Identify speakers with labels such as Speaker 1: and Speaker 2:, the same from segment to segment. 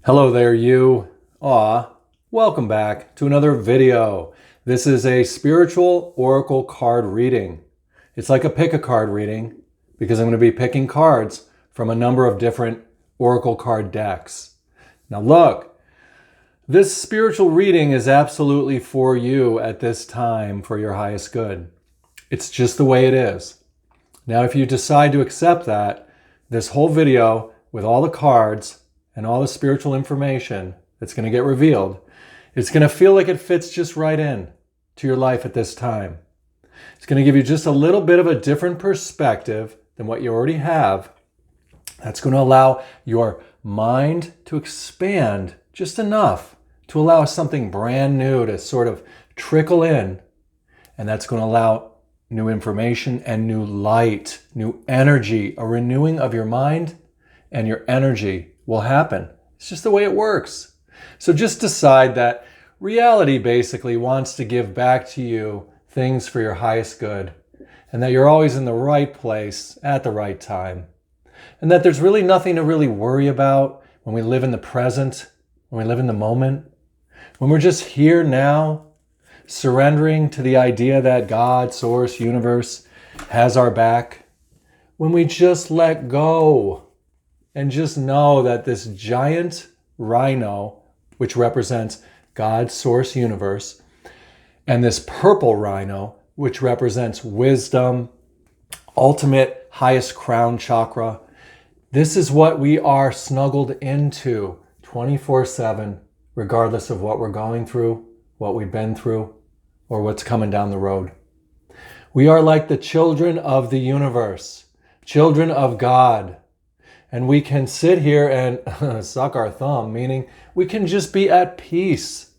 Speaker 1: Hello there, you. Welcome back to another video. This is a spiritual oracle card reading. It's like a pick-a-card reading because I'm going to be picking cards from a number of different oracle card decks. Now look, this spiritual reading is absolutely for you at this time for your highest good. It's just the way it is. Now if you decide to accept that, this whole video with all the cards and all the spiritual information that's going to get revealed, it's going to feel like it fits just right in to your life at this time. It's going to give you just a little bit of a different perspective than what you already have. That's going to allow your mind to expand just enough to allow something brand new to sort of trickle in. And that's going to allow new information and new light, new energy, a renewing of your mind and your energy will happen. It's just the way it works. So just decide that reality basically wants to give back to you things for your highest good, and that you're always in the right place at the right time, and that there's really nothing to really worry about when we live in the present, when we live in the moment, when we're just here now, surrendering to the idea that God, Source, Universe has our back, when we just let go and just know that this giant rhino, which represents God, Source, Universe, and this purple rhino, which represents wisdom, ultimate highest crown chakra, this is what we are snuggled into 24/7, regardless of what we're going through, what we've been through, or what's coming down the road. We are like the children of the universe, children of God. And we can sit here and suck our thumb, meaning we can just be at peace.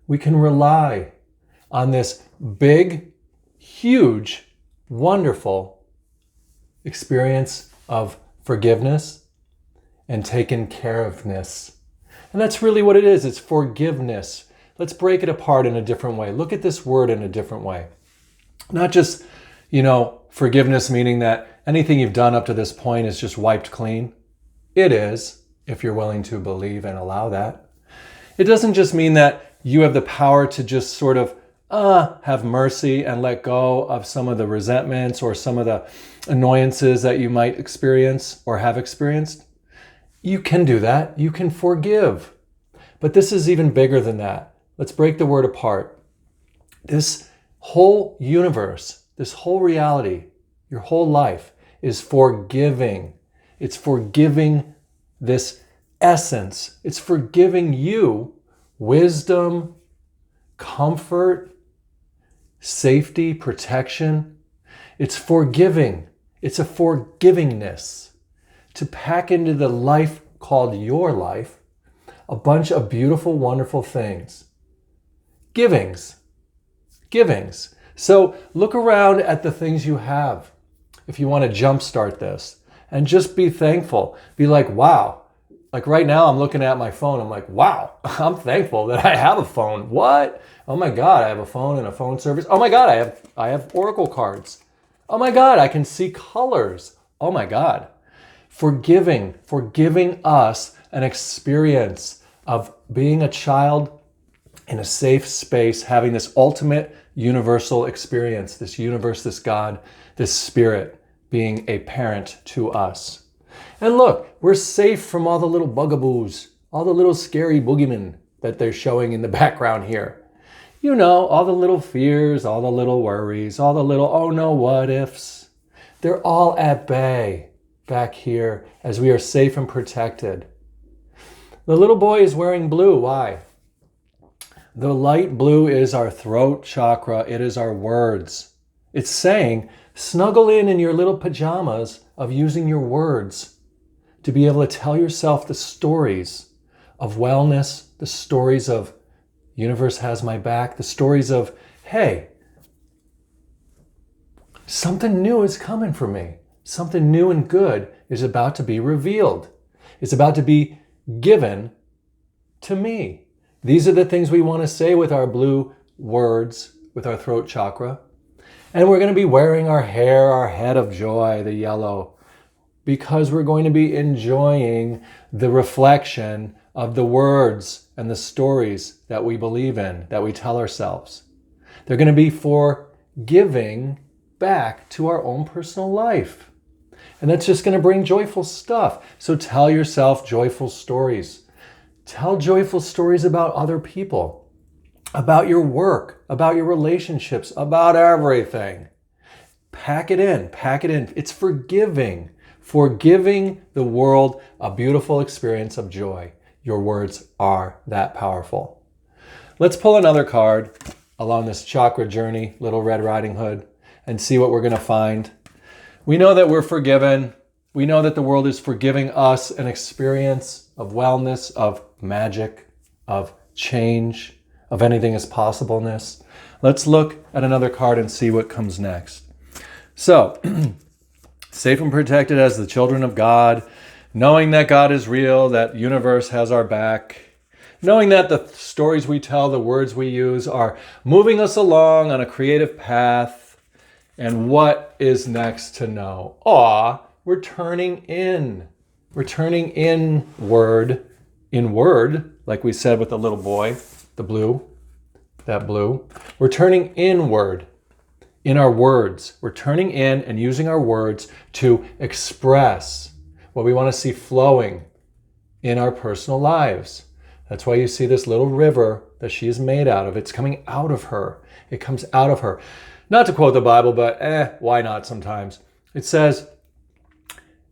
Speaker 1: We can rely on this big, huge, wonderful experience of forgiveness and taken care ofness. And that's really what it is. It's forgiveness. Let's break it apart in a different way. Look at this word in a different way. Not just, forgiveness meaning that anything you've done up to this point is just wiped clean. It is, if you're willing to believe and allow that. It doesn't just mean that you have the power to just sort of have mercy and let go of some of the resentments or some of the annoyances that you might experience or have experienced. You can do that. You can forgive. But this is even bigger than that. Let's break the word apart. This whole universe, this whole reality, your whole life is forgiving. It's forgiving this essence. It's forgiving you wisdom, comfort, safety, protection. It's forgiving. It's a forgivingness to pack into the life called your life a bunch of beautiful, wonderful things. Givings. So look around at the things you have if you want to jumpstart this and just be thankful. Be like, wow. Like right now I'm looking at my phone. I'm like, wow, I'm thankful that I have a phone. What? Oh my God, I have a phone and a phone service. Oh my God, I have oracle cards. Oh my God, I can see colors. Oh my God. Forgiving us an experience of being a child in a safe space, having this ultimate universal experience, this universe, this God, this spirit being a parent to us. And look, we're safe from all the little bugaboos, all the little scary boogeymen that they're showing in the background here. All the little fears, all the little worries, all the little, oh no, what ifs. They're all at bay back here as we are safe and protected. The little boy is wearing blue. Why? The light blue is our throat chakra. It is our words. It's saying, snuggle in your little pajamas of using your words to be able to tell yourself the stories of wellness, the stories of universe has my back, the stories of, hey, something new is coming for me. Something new and good is about to be revealed. It's about to be given to me. These are the things we want to say with our blue words, with our throat chakra. And we're going to be wearing our hair, our head of joy, the yellow, because we're going to be enjoying the reflection of the words and the stories that we believe in, that we tell ourselves. They're going to be for giving back to our own personal life. And that's just going to bring joyful stuff. So tell yourself joyful stories. Tell joyful stories about other people, about your work, about your relationships, about everything. Pack it in, pack it in. It's for giving the world a beautiful experience of joy. Your words are that powerful. Let's pull another card along this chakra journey, Little Red Riding Hood, and see what we're going to find. We know that we're forgiven. We know that the world is forgiving us an experience of wellness, of magic, of change, of anything is possibleness. Let's look at another card and see what comes next. So, safe and protected as the children of God, knowing that God is real, that universe has our back, knowing that the stories we tell, the words we use are moving us along on a creative path. And what is next to know? We're turning in. We're turning inward, like we said with the little boy, the blue, that blue. We're turning inward in our words. We're turning in and using our words to express what we want to see flowing in our personal lives. That's why you see this little river that she is made out of. It's coming out of her. It comes out of her. Not to quote the Bible, but why not sometimes? It says,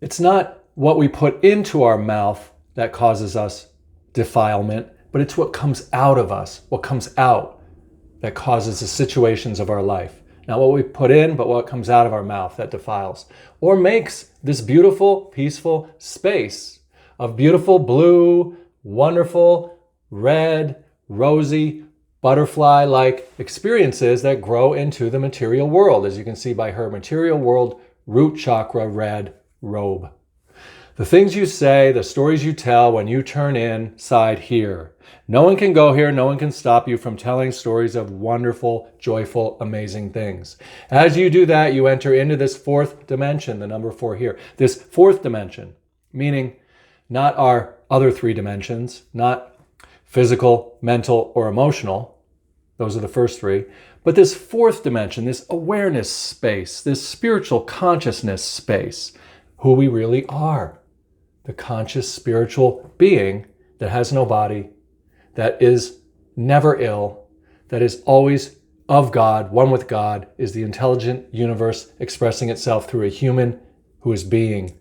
Speaker 1: it's not what we put into our mouth that causes us defilement, but it's what comes out of us, what comes out that causes the situations of our life. Not what we put in, but what comes out of our mouth that defiles or makes this beautiful, peaceful space of beautiful blue, wonderful, red, rosy, butterfly-like experiences that grow into the material world, as you can see by her material world root chakra red robe. The things you say, the stories you tell when you turn inside here. No one can go here. No one can stop you from telling stories of wonderful, joyful, amazing things. As you do that, you enter into this fourth dimension, the number 4 here. This fourth dimension, meaning not our other 3 dimensions, not physical, mental, or emotional. Those are the first 3. But this fourth dimension, this awareness space, this spiritual consciousness space, who we really are. The conscious spiritual being that has no body, that is never ill, that is always of God, one with God, is the intelligent universe expressing itself through a human who is being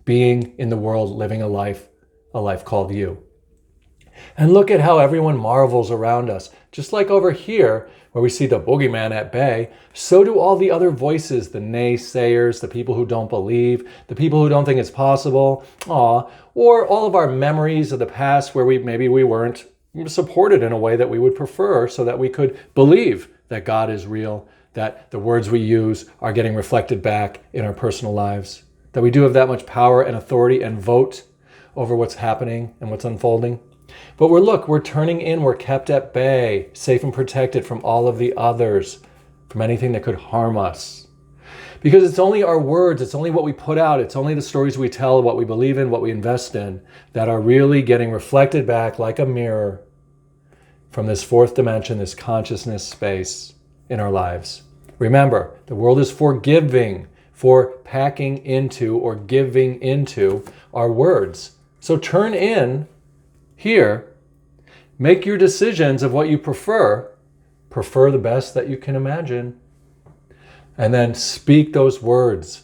Speaker 1: in the world, living a life called you. And look at how everyone marvels around us. Just like over here, where we see the boogeyman at bay, so do all the other voices, the naysayers, the people who don't believe, the people who don't think it's possible, or all of our memories of the past where maybe we weren't supported in a way that we would prefer so that we could believe that God is real, that the words we use are getting reflected back in our personal lives, that we do have that much power and authority and vote over what's happening and what's unfolding. But we're turning in, we're kept at bay, safe and protected from all of the others, from anything that could harm us. Because it's only our words, it's only what we put out, it's only the stories we tell, what we believe in, what we invest in, that are really getting reflected back like a mirror from this fourth dimension, this consciousness space in our lives. Remember, the world is forgiving, for packing into or giving into our words. So turn in here, make your decisions of what you prefer the best that you can imagine, and then speak those words.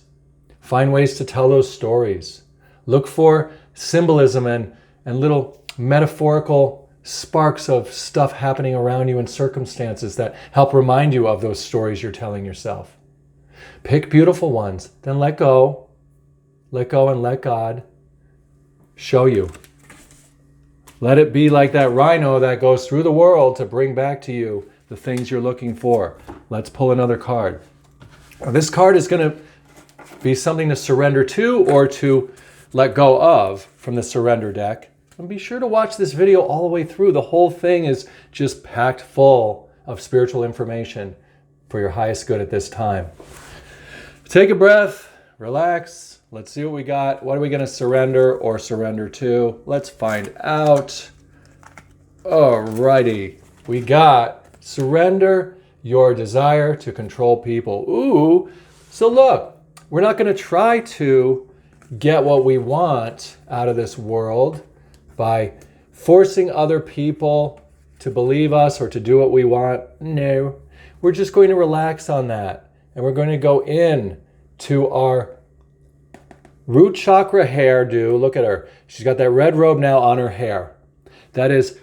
Speaker 1: Find ways to tell those stories. Look for symbolism and little metaphorical sparks of stuff happening around you and circumstances that help remind you of those stories you're telling yourself. Pick beautiful ones, then let go and let God show you. Let it be like that rhino that goes through the world to bring back to you the things you're looking for. Let's pull another card. Now, this card is going to be something to surrender to or to let go of from the surrender deck. And be sure to watch this video all the way through. The whole thing is just packed full of spiritual information for your highest good at this time. Take a breath, relax, Let's see what we got. What are we going to surrender or surrender to? Let's find out. Alrighty. We got surrender your desire to control people. Ooh. So look, we're not going to try to get what we want out of this world by forcing other people to believe us or to do what we want. No. We're just going to relax on that. And we're going to go in to our root chakra hairdo. Look at her. She's got that red robe now on her hair. That is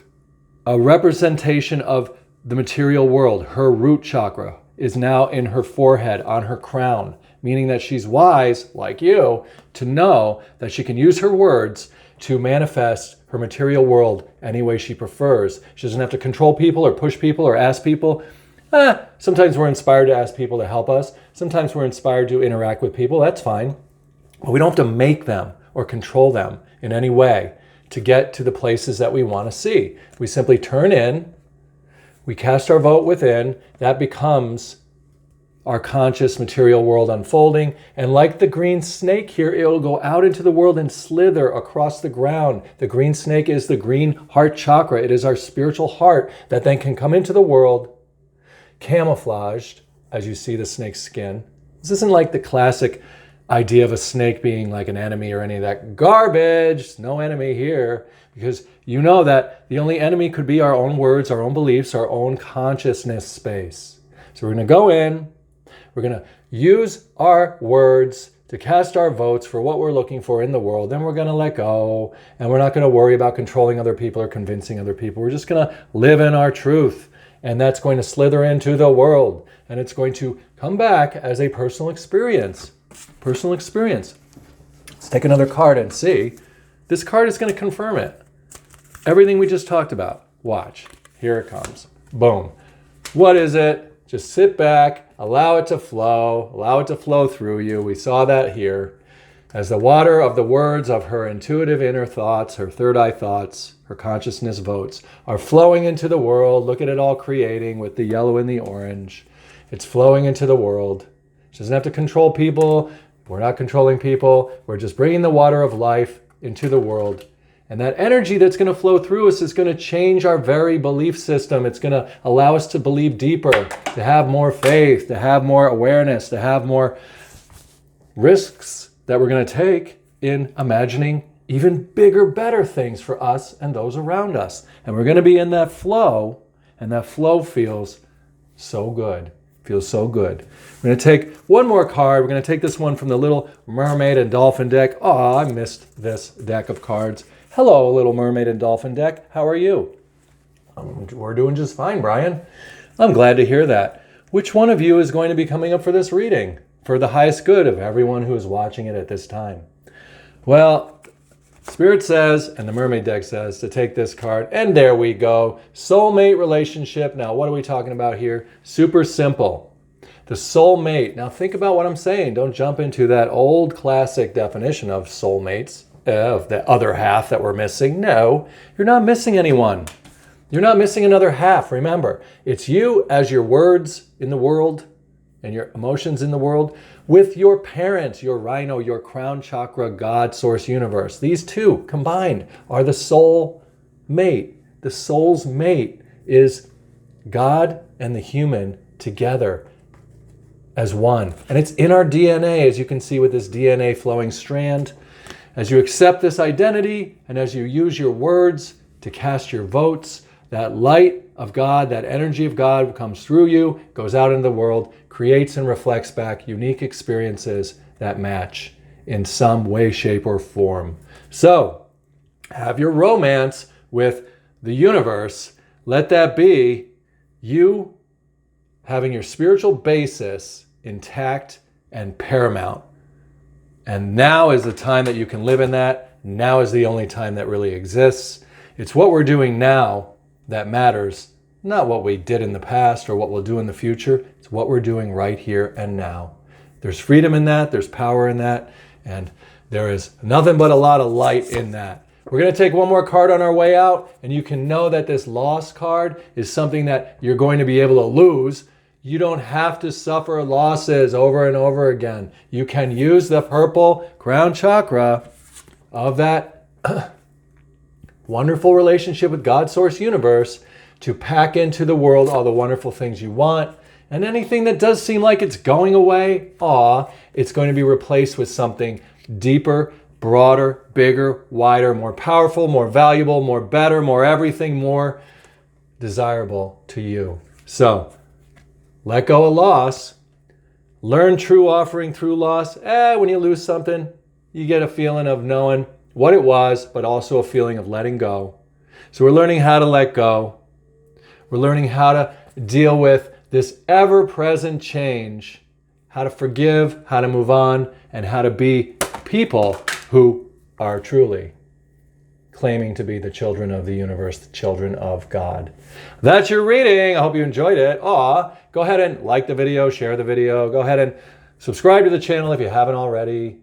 Speaker 1: a representation of the material world. Her root chakra is now in her forehead, on her crown, meaning that she's wise, like you, to know that she can use her words to manifest her material world any way she prefers. She doesn't have to control people or push people or ask people. Sometimes we're inspired to ask people to help us. Sometimes we're inspired to interact with people. That's fine. But we don't have to make them or control them in any way to get to the places that we want to see. We simply turn in, we cast our vote within, that becomes our conscious material world unfolding. And like the green snake here, it'll go out into the world and slither across the ground. The green snake is the green heart chakra. It is our spiritual heart that then can come into the world camouflaged, as you see the snake's skin. This isn't like the classic idea of a snake being like an enemy or any of that garbage. No enemy here, because you know that the only enemy could be our own words, our own beliefs, our own consciousness space. So we're going to go in, we're going to use our words to cast our votes for what we're looking for in the world. Then we're going to let go, and we're not going to worry about controlling other people or convincing other people. We're just going to live in our truth, and that's going to slither into the world, and it's going to come back as a personal experience. Personal experience. Let's take another card and see. This card is going to confirm it. Everything we just talked about. Watch. Here it comes. Boom. What is it? Just sit back, allow it to flow through you. We saw that here. As the water of the words of her intuitive inner thoughts, her third eye thoughts, her consciousness votes are flowing into the world. Look at it all creating with the yellow and the orange. It's flowing into the world. She doesn't have to control people. We're not controlling people. We're just bringing the water of life into the world. And that energy that's going to flow through us is going to change our very belief system. It's going to allow us to believe deeper, to have more faith, to have more awareness, to have more risks that we're going to take in imagining even bigger, better things for us and those around us. And we're going to be in that flow, and that flow feels so good. Feels so good. We're going to take one more card. We're going to take this one from the Little Mermaid and Dolphin deck. Oh, I missed this deck of cards. Hello, Little Mermaid and Dolphin deck. How are you? We're doing just fine, Brian. I'm glad to hear that. Which one of you is going to be coming up for this reading for the highest good of everyone who is watching it at this time? Well, Spirit says, and the Mermaid deck says, to take this card. And there we go. Soulmate relationship. Now, what are we talking about here? Super simple. The soulmate. Now, think about what I'm saying. Don't jump into that old classic definition of soulmates, of the other half that we're missing. No, you're not missing anyone. You're not missing another half. Remember, it's you as your words in the world and your emotions in the world with your parents, your rhino, your crown chakra, God, source, universe. These two combined are the soul mate. The soul's mate is God and the human together as one. And it's in our DNA, as you can see with this DNA flowing strand. As you accept this identity and as you use your words to cast your votes, that light of God, that energy of God comes through you, goes out into the world, creates and reflects back unique experiences that match in some way, shape, or form. So, have your romance with the universe. Let that be you having your spiritual basis intact and paramount. And now is the time that you can live in that. Now is the only time that really exists. It's what we're doing now that matters, not what we did in the past or what we'll do in the future. It's what we're doing right here and now. There's freedom in that, there's power in that, and there is nothing but a lot of light in that. We're going to take one more card on our way out, and you can know that this lost card is something that you're going to be able to lose. You don't have to suffer losses over and over again. You can use the purple crown chakra of that wonderful relationship with God, Source, Universe to pack into the world all the wonderful things you want. And anything that does seem like it's going away, it's going to be replaced with something deeper, broader, bigger, wider, more powerful, more valuable, more better, more everything, more desirable to you. So, let go of loss. Learn true offering through loss. When you lose something, you get a feeling of knowing what it was, but also a feeling of letting go. So we're learning how to let go. We're learning how to deal with this ever-present change, how to forgive, how to move on, and how to be people who are truly claiming to be the children of the universe, the children of God. That's your reading. I hope you enjoyed it. Go ahead and like the video, share the video. Go ahead and subscribe to the channel if you haven't already.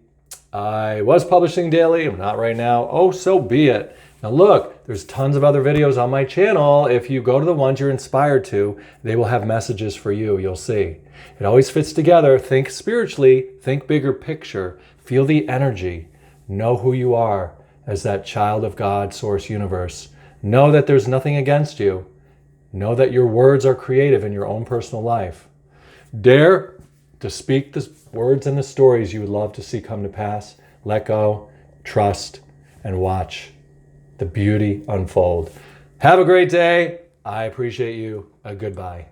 Speaker 1: I was publishing daily. I'm not right now. So be it. Now look, there's tons of other videos on my channel. If you go to the ones you're inspired to, they will have messages for you. You'll see. It always fits together. Think spiritually. Think bigger picture. Feel the energy. Know who you are as that child of God, Source, Universe. Know that there's nothing against you. Know that your words are creative in your own personal life. Dare to speak the words and the stories you would love to see come to pass. Let go, trust, and watch the beauty unfold. Have a great day. I appreciate you. Goodbye.